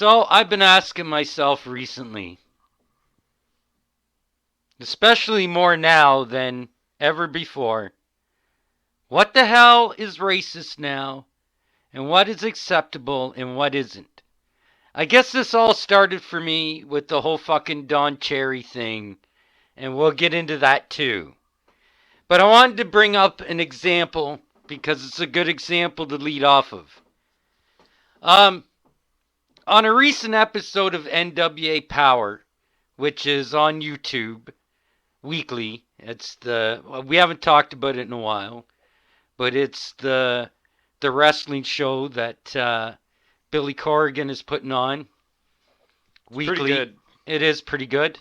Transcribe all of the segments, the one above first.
So I've been asking myself recently, especially more now than ever before, what the hell is racist now, and what is acceptable and what isn't? I guess this all started for me with the whole fucking Don Cherry thing, and we'll get into that too. But I wanted to bring up an example because it's a good example to lead off of. On a recent episode of NWA Power, which is on YouTube weekly, we haven't talked about it in a while, but it's the wrestling show that Billy Corrigan is putting on weekly. Pretty good. It is pretty good.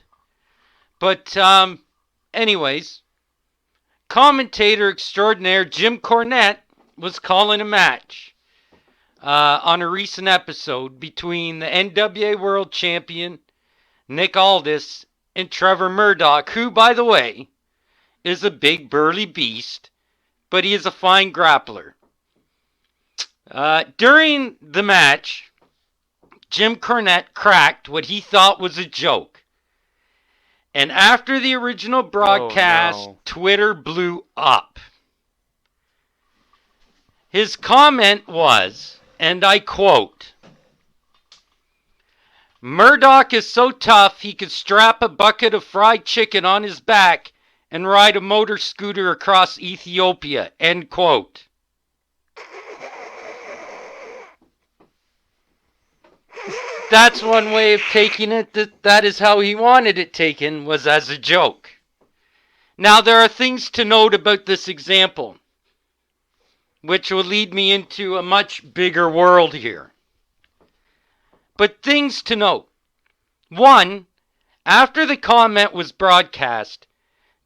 But anyways, commentator extraordinaire Jim Cornette was calling a match on a recent episode between the NWA World Champion Nick Aldis and Trevor Murdoch, who, by the way, is a big burly beast, but he is a fine grappler. During the match, Jim Cornette cracked what he thought was a joke. And after the original broadcast, Twitter blew up. His comment was, and I quote, "Murdoch is so tough he could strap a bucket of fried chicken on his back and ride a motor scooter across Ethiopia," end quote. That's one way of taking it. That is how he wanted it taken, was as a joke. Now, there are things to note about this example, which will lead me into a much bigger world here. But things to note. One, after the comment was broadcast,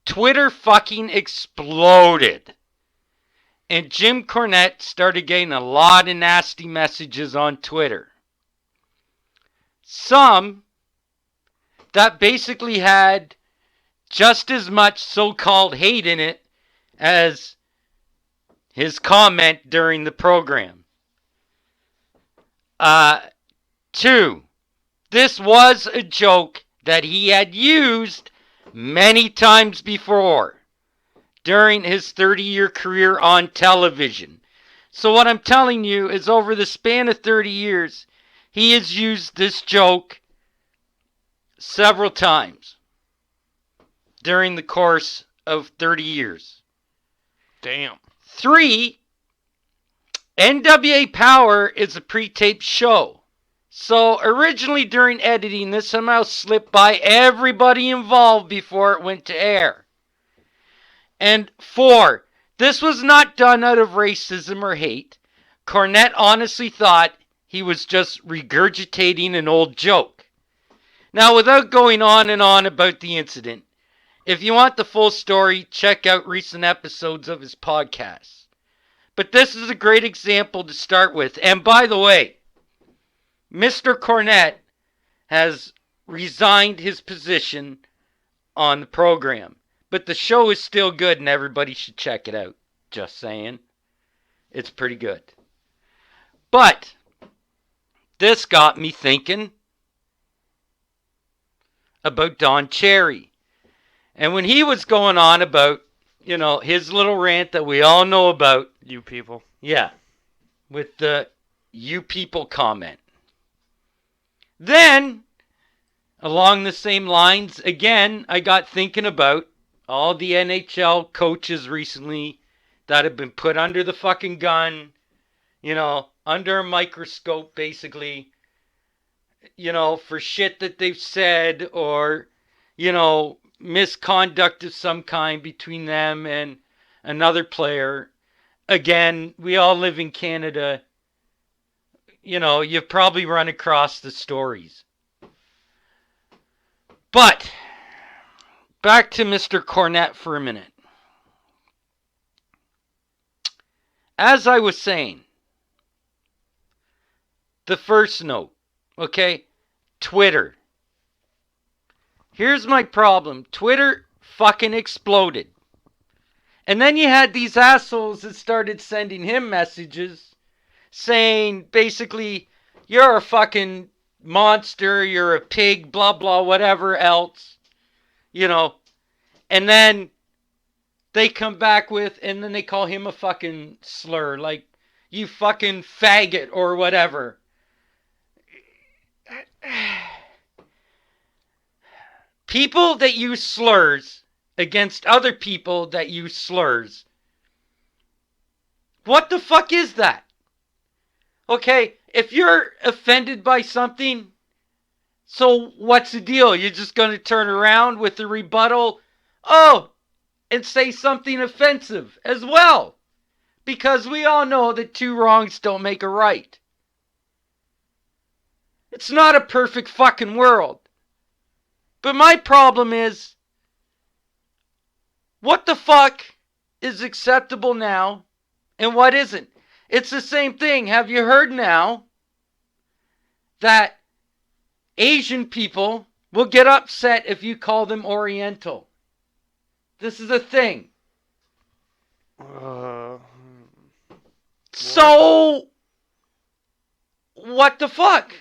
Twitter fucking exploded. And Jim Cornette started getting a lot of nasty messages on Twitter. Some that basically had just as much so-called hate in it as his comment during the program. 2, this was a joke that he had used many times before during his 30-year career on television. So what I'm telling you is over the span of 30 years, he has used this joke several times during the course of 30 years. Damn. 3, NWA Power is a pre-taped show. So originally during editing, this somehow slipped by everybody involved before it went to air. And 4, this was not done out of racism or hate. Cornette honestly thought he was just regurgitating an old joke. Now, without going on and on about the incident, if you want the full story, check out recent episodes of his podcast. But this is a great example to start with. And by the way, Mr. Cornette has resigned his position on the program. But the show is still good and everybody should check it out. Just saying. It's pretty good. But this got me thinking about Don Cherry. And when he was going on about, his little rant that we all know about. You people. Yeah. With the you people comment. Then, along the same lines, again, I got thinking about all the NHL coaches recently that have been put under the fucking gun, under a microscope, basically, for shit that they've said or, misconduct of some kind between them and another player. Again, we all live in Canada. You've probably run across the stories. But back to Mr. Cornette for a minute. As I was saying, the first note, okay? Twitter. Here's my problem. Twitter fucking exploded. And then you had these assholes that started sending him messages saying, basically, you're a fucking monster, you're a pig, blah, blah, whatever else, you know. And then they come back with, and then they call him a fucking slur, like, you fucking faggot or whatever. People that use slurs against other people that use slurs. What the fuck is that? Okay, if you're offended by something, so what's the deal? You're just going to turn around with a rebuttal? Oh, and say something offensive as well. Because we all know that two wrongs don't make a right. It's not a perfect fucking world. But my problem is, what the fuck is acceptable now and what isn't? It's the same thing. Have you heard now that Asian people will get upset if you call them Oriental? This is a thing. So, what the fuck?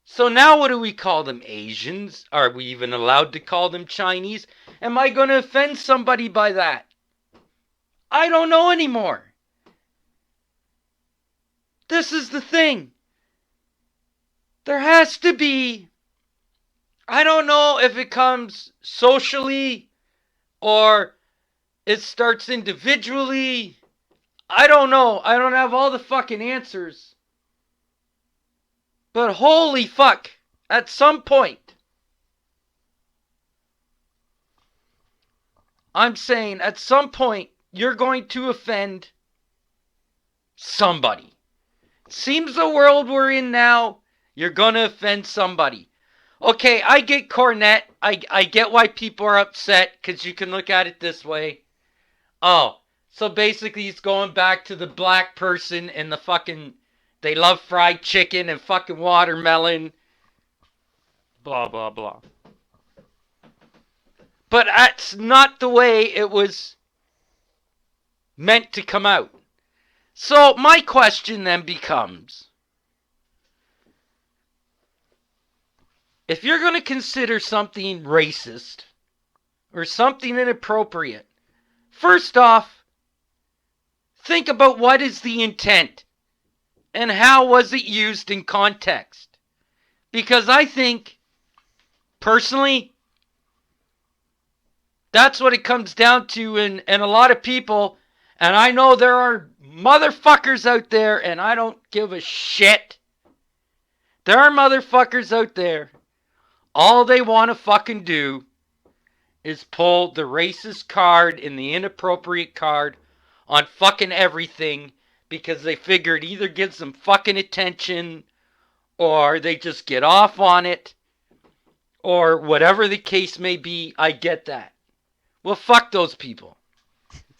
So now what do we call them? Asians? Are we even allowed to call them Chinese? Am I going to offend somebody by that? I don't know anymore. This is the thing. There has to be, I don't know if it comes socially or it starts individually. I don't know. I don't have all the fucking answers. But holy fuck, at some point, I'm saying at some point, you're going to offend somebody. Seems the world we're in now, you're going to offend somebody. Okay, I get Cornette. I get why people are upset, because you can look at it this way. Oh, so basically he's going back to the black person and the fucking, they love fried chicken and fucking watermelon. Blah, blah, blah. But that's not the way it was meant to come out. So my question then becomes, if you're going to consider something racist or something inappropriate, first off, think about what is the intent and how was it used in context. Because I think, personally, that's what it comes down to, and a lot of people, and I know there are motherfuckers out there, and I don't give a shit. There are motherfuckers out there, all they want to fucking do is pull the racist card and the inappropriate card on fucking everything because they figure it either gives them fucking attention or they just get off on it or whatever the case may be. I get that. Well, fuck those people.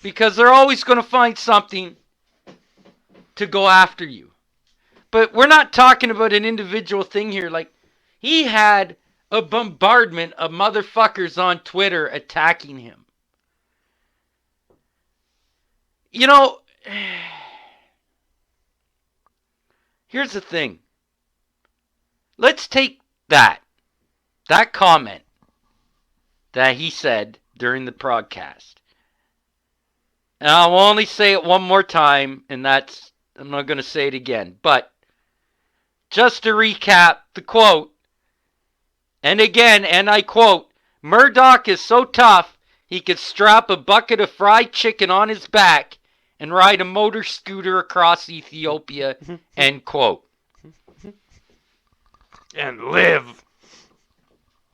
Because they're always going to find something to go after you. But we're not talking about an individual thing here. Like, he had a bombardment of motherfuckers on Twitter attacking him. You know, here's the thing. Let's take that comment that he said during the broadcast. And I'll only say it one more time, and that's, I'm not going to say it again. But just to recap the quote, and again, and I quote, Murdoch is so tough, he could strap a bucket of fried chicken on his back and ride a motor scooter across Ethiopia, end quote. And live.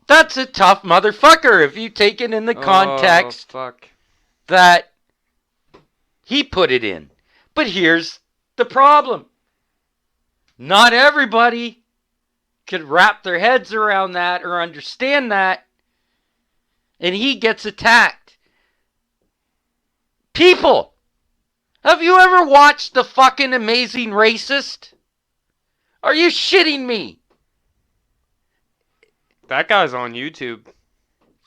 That's a tough motherfucker if you take it in the context that he put it in. But here's the problem. Not everybody could wrap their heads around that or understand that, and he gets attacked. People, have you ever watched The Fucking Amazing Racist? Are you shitting me? That guy's on YouTube.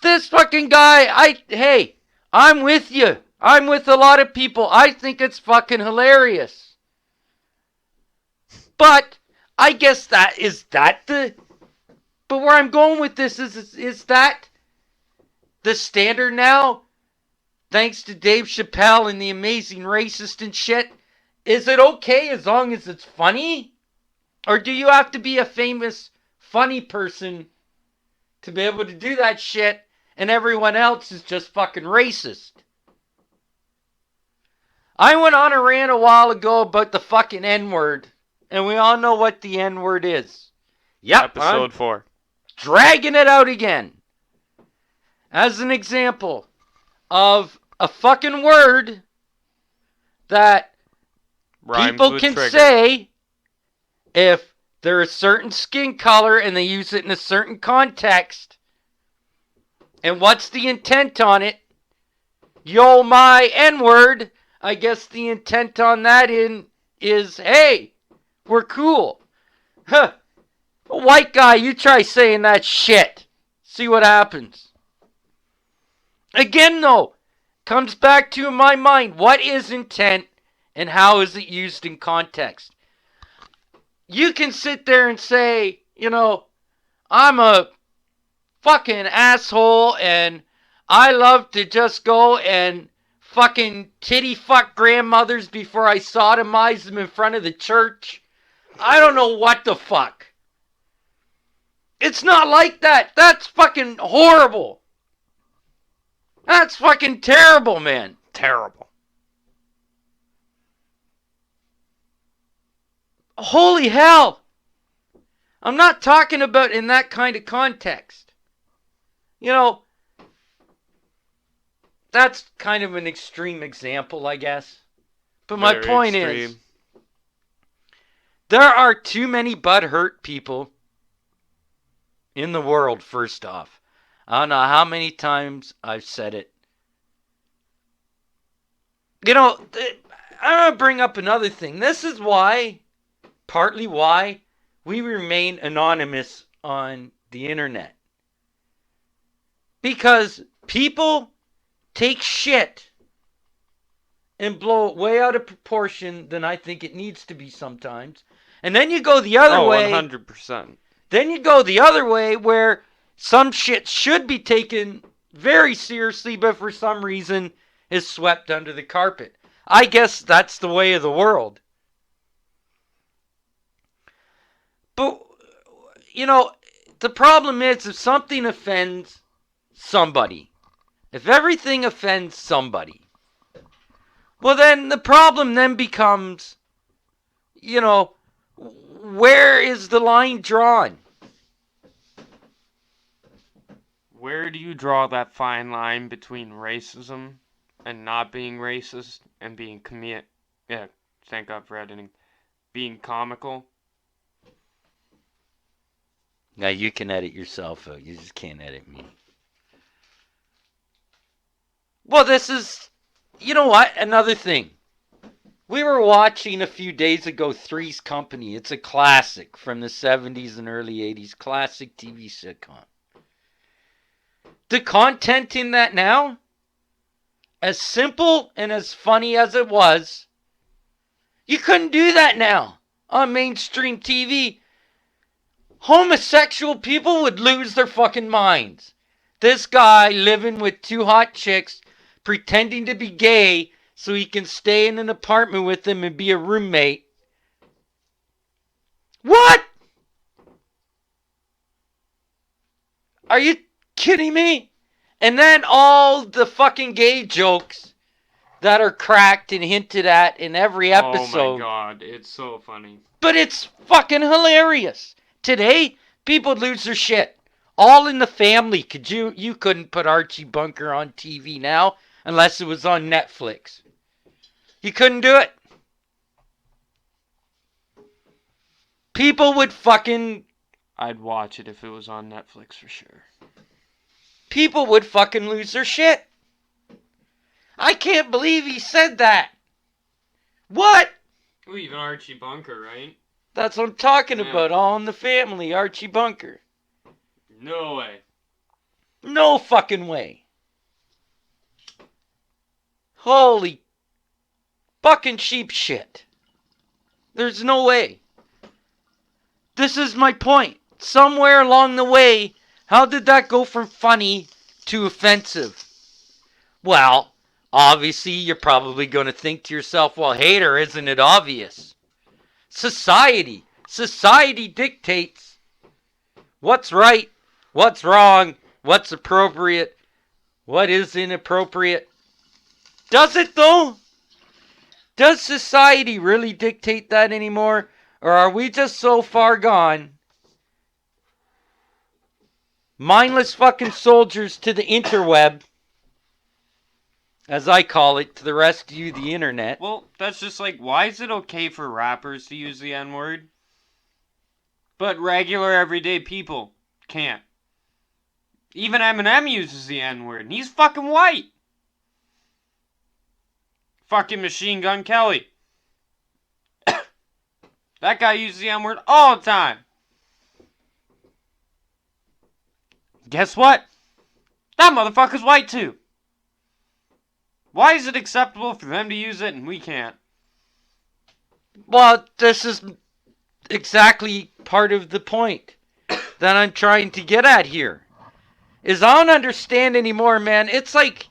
This fucking guy, hey, I'm with you. I'm with a lot of people. I think it's fucking hilarious. But I guess that is that the. But where I'm going with this is that the standard now, thanks to Dave Chappelle and the Amazing Racist and shit. Is it okay as long as it's funny? Or do you have to be a famous, funny person to be able to do that shit and everyone else is just fucking racist? I went on a rant a while ago about the fucking N-word, and we all know what the N-word is. Yep, Episode 4. Dragging it out again. As an example of a fucking word that Rhymes people with can trigger. say if they're a certain skin color and they use it in a certain context. And what's the intent on it? Yo, my N-word. I guess the intent on that is, hey, we're cool. Huh. A white guy, you try saying that shit. See what happens. Again, though, comes back to, in my mind, what is intent and how is it used in context? You can sit there and say, I'm a fucking asshole and I love to just go and fucking titty fuck grandmothers before I sodomize them in front of the church. I don't know what the fuck. It's not like that. That's fucking horrible. That's fucking terrible, man. Terrible. Holy hell. I'm not talking about in that kind of context. That's kind of an extreme example, I guess. But my point is, there are too many butthurt people in the world, first off. I don't know how many times I've said it. I'm going to bring up another thing. This is why, partly why, we remain anonymous on the internet. Because people take shit and blow it way out of proportion than I think it needs to be sometimes. And then you go the other way. 100%. Then you go the other way where some shit should be taken very seriously, but for some reason is swept under the carpet. I guess that's the way of the world. But, the problem is if something offends somebody, if everything offends somebody, well then the problem then becomes, where is the line drawn? Where do you draw that fine line between racism and not being racist and being thank God for editing. Being comical? Now you can edit yourself out. You just can't edit me. Well, this is, you know what? Another thing. We were watching a few days ago Three's Company. It's a classic from the 70s and early 80s. Classic TV sitcom. The content in that now, as simple and as funny as it was, you couldn't do that now on mainstream TV. Homosexual people would lose their fucking minds. This guy living with two hot chicks, pretending to be gay so he can stay in an apartment with them and be a roommate. What? Are you kidding me? And then all the fucking gay jokes that are cracked and hinted at in every episode. Oh my God, it's so funny. But it's fucking hilarious. Today, people would lose their shit. All in the Family. You couldn't put Archie Bunker on TV now unless it was on Netflix. You couldn't do it. People would fucking... I'd watch it if it was on Netflix for sure. People would fucking lose their shit. I can't believe he said that. What? Ooh, even Archie Bunker, right? That's what I'm talking about. All in the Family. Archie Bunker. No way. No fucking way. Holy fucking sheep shit. There's no way. This is my point. Somewhere along the way, how did that go from funny to offensive? Well, obviously, you're probably going to think to yourself, well, hater, isn't it obvious? Society. Society dictates what's right, what's wrong, what's appropriate, what is inappropriate. Does it though? Does society really dictate that anymore? Or are we just so far gone? Mindless fucking soldiers to the interweb, as I call it, to the rest of you, the internet. Well, that's just like, why is it okay for rappers to use the N-word, but regular everyday people can't? Even Eminem uses the N-word, and he's fucking white. Fucking Machine Gun Kelly. That guy uses the N-word all the time. Guess what? That motherfucker's white too. Why is it acceptable for them to use it and we can't? Well, this is exactly part of the point that I'm trying to get at here. Is I don't understand anymore, man. It's like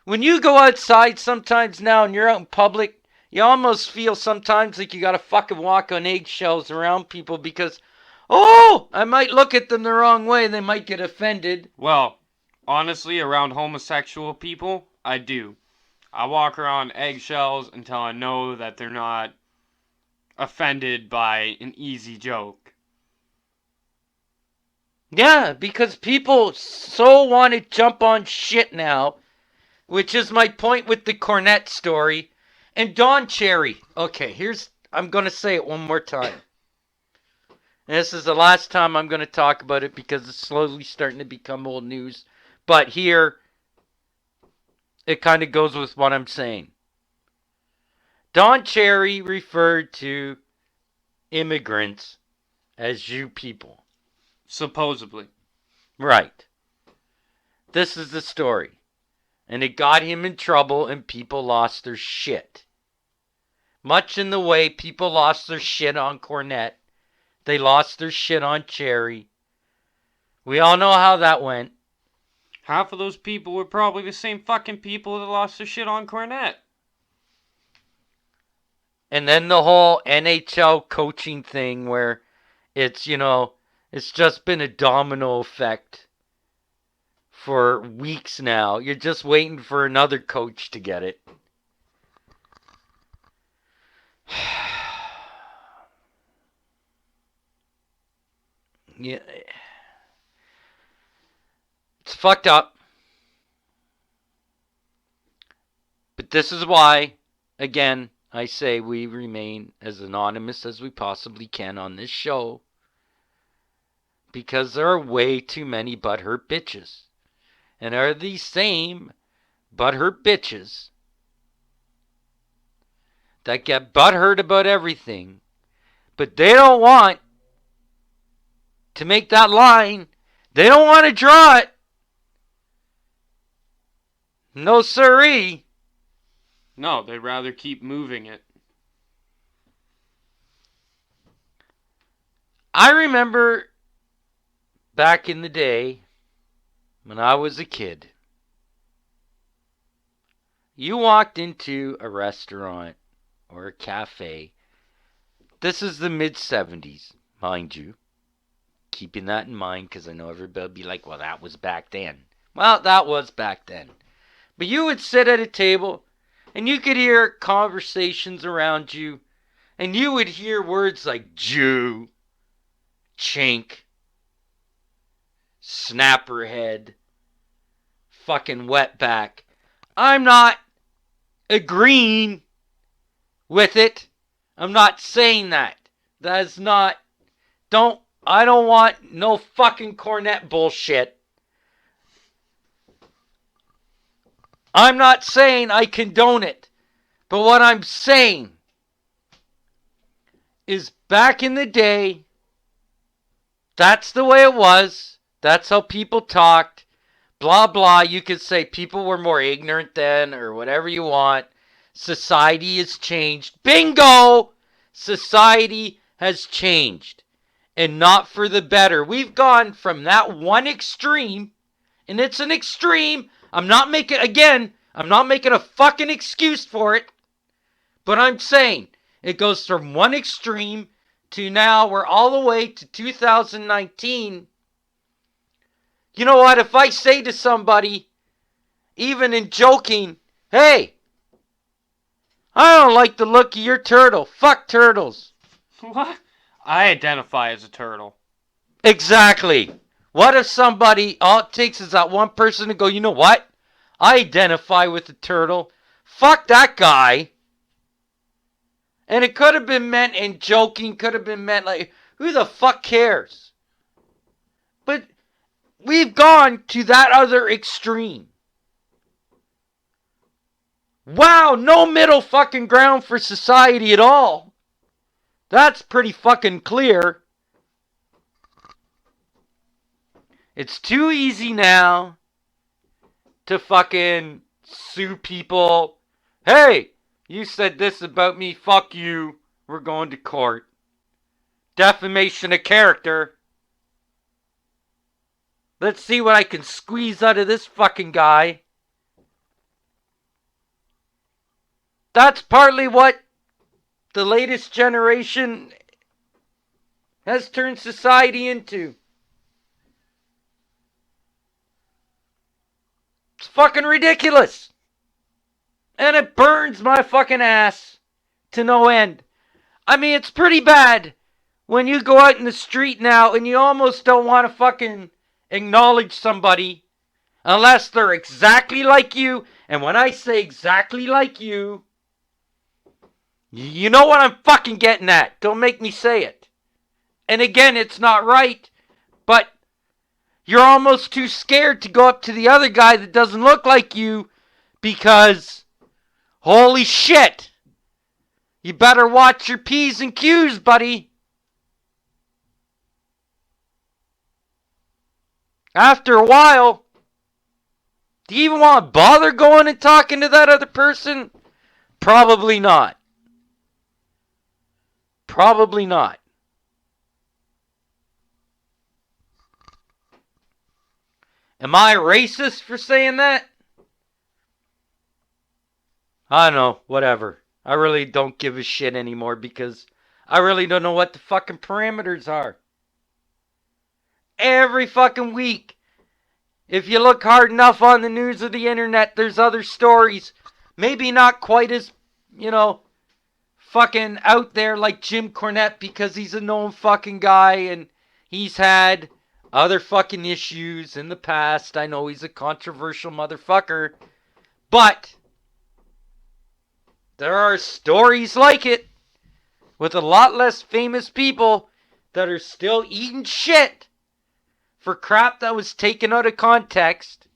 when you go outside sometimes now and you're out in public, you almost feel sometimes like you gotta fucking walk on eggshells around people because, oh, I might look at them the wrong way. They might get offended. Well, honestly, around homosexual people, I do. I walk around eggshells until I know that they're not offended by an easy joke. Yeah, because people so want to jump on shit now, which is my point with the Cornette story. And Don Cherry. Okay, I'm going to say it one more time. And this is the last time I'm going to talk about it because it's slowly starting to become old news. But here, it kind of goes with what I'm saying. Don Cherry referred to immigrants as you people. Supposedly. Right. This is the story. And it got him in trouble and people lost their shit. Much in the way people lost their shit on Cornette. They lost their shit on Cherry. We all know how that went. Half of those people were probably the same fucking people that lost their shit on Cornette. And then the whole NHL coaching thing where it's, it's just been a domino effect for weeks now. You're just waiting for another coach to get it. Yeah. It's fucked up. But this is why, again, I say we remain as anonymous as we possibly can on this show. Because there are way too many butthurt bitches. And are these same butthurt bitches that get butthurt about everything, but they don't want to make that line. They don't want to draw it. No siree. No, they'd rather keep moving it. I remember back in the day when I was a kid, you walked into a restaurant or a cafe. This is the mid-70s, mind you. Keeping that in mind because I know everybody will be like, well, that was back then. Well, that was back then. But you would sit at a table and you could hear conversations around you and you would hear words like Jew, chink, snapperhead, fucking wetback. I'm not agreeing with it. I'm not saying that. That's not... I don't want no fucking Cornette bullshit. I'm not saying I condone it. But what I'm saying is back in the day, that's the way it was. That's how people talked. Blah, blah. You could say people were more ignorant then or whatever you want. Society has changed. Bingo! Society has changed. and not for the better. We've gone from that one extreme, and it's an extreme. I'm not making a fucking excuse for it, but I'm saying it goes from one extreme to now we're all the way to 2019. You know what? If I say to somebody, even in joking, hey, I don't like the look of your turtle. Fuck turtles. What? I identify as a turtle. Exactly. What if somebody, all it takes is that one person to go, you know what? I identify with the turtle. Fuck that guy. And it could have been meant in joking, could have been meant like, who the fuck cares? But we've gone to that other extreme. Wow, no middle fucking ground for society at all. That's pretty fucking clear. It's too easy now to fucking sue people. Hey, you said this about me, fuck you. We're going to court. Defamation of character. Let's see what I can squeeze out of this fucking guy. That's partly what the latest generation has turned society into. It's fucking ridiculous. And it burns my fucking ass to no end. I mean, it's pretty bad when you go out in the street now and you almost don't want to fucking acknowledge somebody unless they're exactly like you. And when I say exactly like you, you know what I'm fucking getting at. Don't make me say it. And again, it's not right, but you're almost too scared to go up to the other guy that doesn't look like you because, holy shit, you better watch your P's and Q's, buddy. After a while, do you even want to bother going and talking to that other person? Probably not. Probably not. Am I racist for saying that? I don't know, whatever. I really don't give a shit anymore because I really don't know what the fucking parameters are. Every fucking week, if you look hard enough on the news or the internet, there's other stories. Maybe not quite as, fucking out there like Jim Cornette because he's a known fucking guy and he's had other fucking issues in the past. I know he's a controversial motherfucker. But there are stories like it with a lot less famous people that are still eating shit for crap that was taken out of context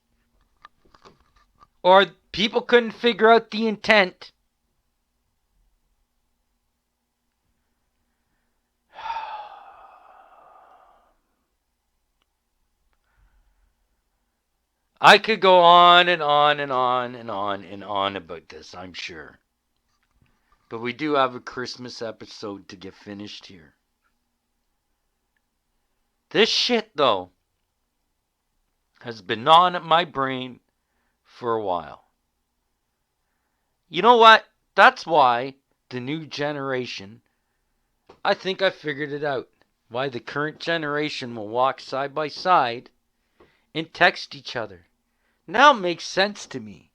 or people couldn't figure out the intent. I could go on and on and on and on and on about this, I'm sure. But we do have a Christmas episode to get finished here. This shit, though, has been gnawing at my brain for a while. You know what? That's why the new generation, I think I figured it out. Why the current generation will walk side by side and text each other. Now it makes sense to me.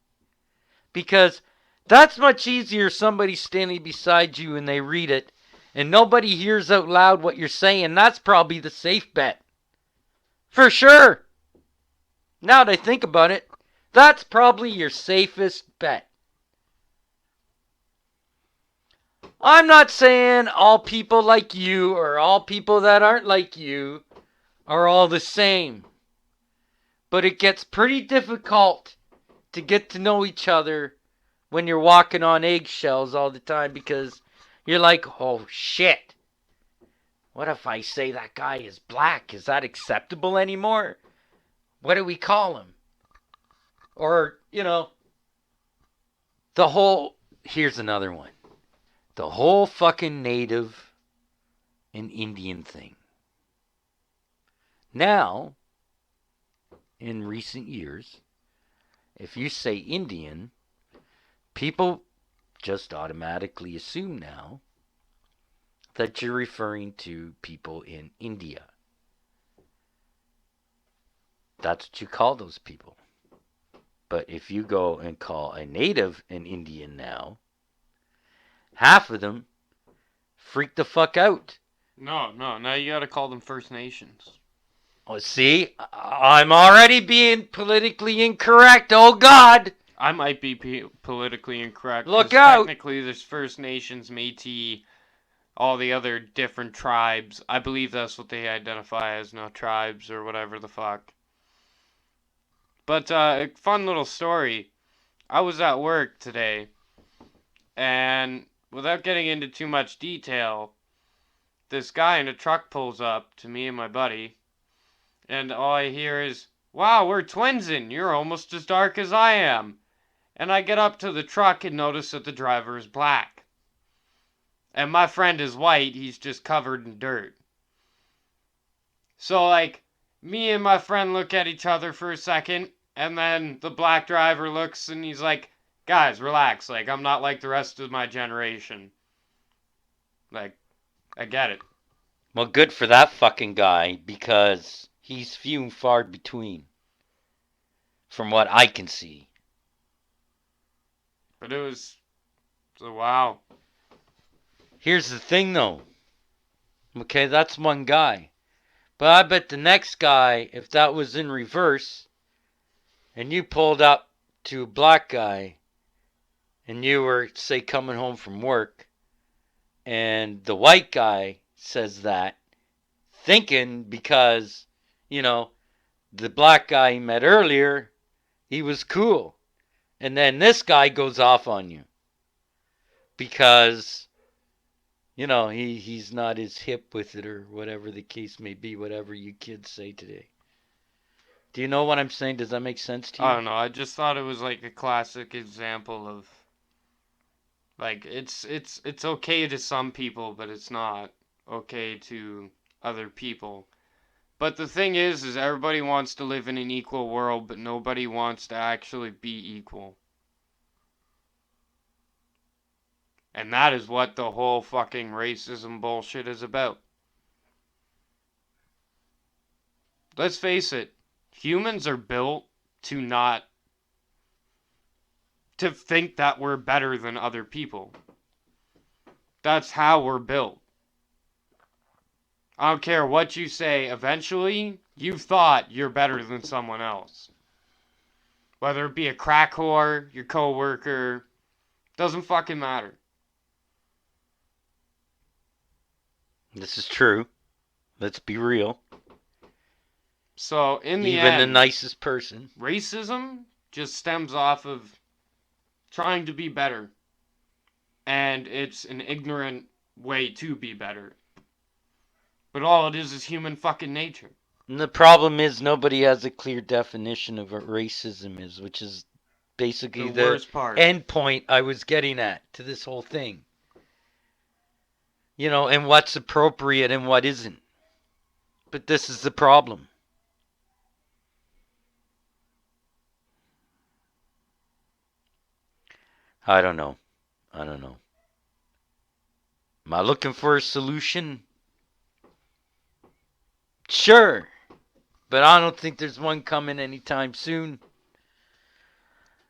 Because that's much easier somebody standing beside you and they read it and nobody hears out loud what you're saying. That's probably the safe bet. For sure. Now that I think about it, that's probably your safest bet. I'm not saying all people like you or all people that aren't like you are all the same. But it gets pretty difficult to get to know each other when you're walking on eggshells all the time because you're like, oh shit. What if I say that guy is black? Is that acceptable anymore? What do we call him? Or, here's another one. The whole fucking native and Indian thing. Now, in recent years, if you say Indian, people just automatically assume now that you're referring to people in India. That's what you call those people. But if you go and call a native an Indian now, half of them freak the fuck out. No, now you gotta call them First Nations. Oh, see, I'm already being politically incorrect. Oh, God. I might be politically incorrect. Look out. Technically, there's First Nations, Métis, all the other different tribes. I believe that's what they identify as, no tribes or whatever the fuck. But a fun little story. I was at work today, and without getting into too much detail, this guy in a truck pulls up to me and my buddy, and all I hear is, "Wow, we're twinsing. You're almost as dark as I am." And I get up to the truck and notice that the driver is black. And my friend is white, he's just covered in dirt. So, like, me and my friend look at each other for a second, and then the black driver looks and he's like, "Guys, relax. Like, I'm not like the rest of my generation." Like, I get it. Well, good for that fucking guy, because he's few and far between, from what I can see. But it was, so wow. Here's the thing, though. Okay, that's one guy. But I bet the next guy, if that was in reverse, and you pulled up to a black guy, and you were, say, coming home from work, and the white guy says that, thinking because, you know, the black guy he met earlier, he was cool. And then this guy goes off on you. Because, you know, he's not as hip with it, or whatever the case may be, whatever you kids say today. Do you know what I'm saying? Does that make sense to you? I don't know. I just thought it was like a classic example of, like, it's okay to some people, but it's not okay to other people. But the thing is everybody wants to live in an equal world, but nobody wants to actually be equal. And that is what the whole fucking racism bullshit is about. Let's face it, humans are built to think that we're better than other people. That's how we're built. I don't care what you say, eventually, you've thought you're better than someone else. Whether it be a crack whore, your coworker, doesn't fucking matter. This is true. Let's be real. So, in the Even end, the nicest person. racism just stems off of trying to be better. And it's an ignorant way to be better. But all it is human fucking nature. And the problem is nobody has a clear definition of what racism is, which is basically the worst part. end point I was getting at to this whole thing. You know, and what's appropriate and what isn't. But this is the problem. I don't know. Am I looking for a solution? Sure. But I don't think there's one coming anytime soon.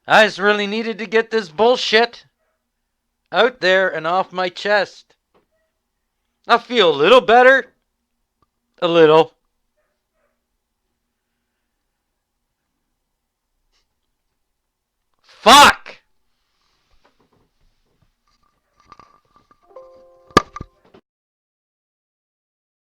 I just really needed to get this bullshit out there and off my chest. I feel a little better. A little. Fuck!